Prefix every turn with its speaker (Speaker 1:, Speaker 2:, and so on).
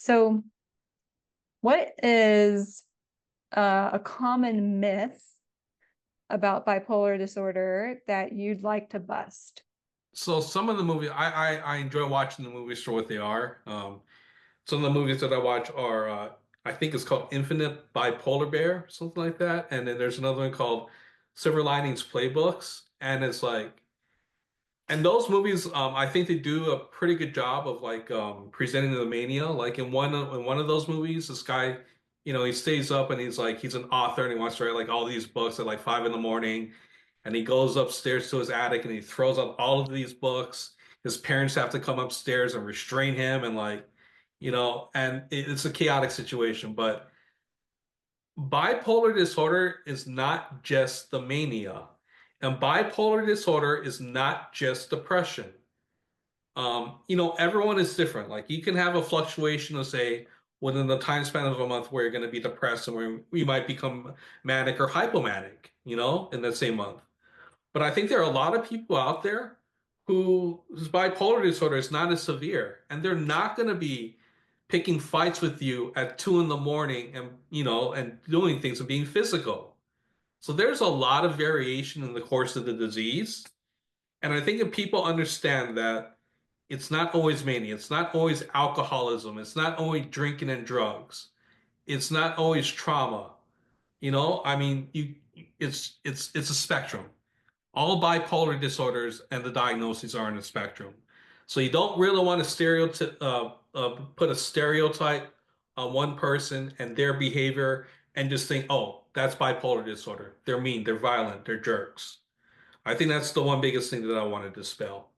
Speaker 1: So, what is a common myth about bipolar disorder that you'd like to bust?
Speaker 2: So some of the movies I enjoy watching the movies for what they are. Some of the movies that I watch are I think it's called Infinite Bipolar Bear, something like that. And then there's another one called Silver Linings Playbooks, and it's like, and those movies, I think they do a pretty good job of like presenting the mania. Like in one of those movies, this guy, he stays up and he's an author and he wants to write like all these books at like 5 in the morning, and he goes upstairs to his attic and he throws out all of these books. His parents have to come upstairs and restrain him, and like, and it's a chaotic situation. But bipolar disorder is not just the mania, and bipolar disorder is not just depression. Everyone is different. Like you can have a fluctuation of say within the time span of a month where you're going to be depressed and where you might become manic or hypomanic, in that same month. But I think there are a lot of people out there whose bipolar disorder is not as severe, and they're not going to be picking fights with you at 2 in the morning and and doing things and being physical. So there's a lot of variation in the course of the disease. And I think if people understand that it's not always mania, it's not always alcoholism, it's not always drinking and drugs, it's not always trauma. I mean, it's a spectrum. All bipolar disorders and the diagnoses are in a spectrum. So you don't really want to put a stereotype on one person and their behavior and just think, oh, that's bipolar disorder. They're mean, they're violent, they're jerks. I think that's the one biggest thing that I want to dispel.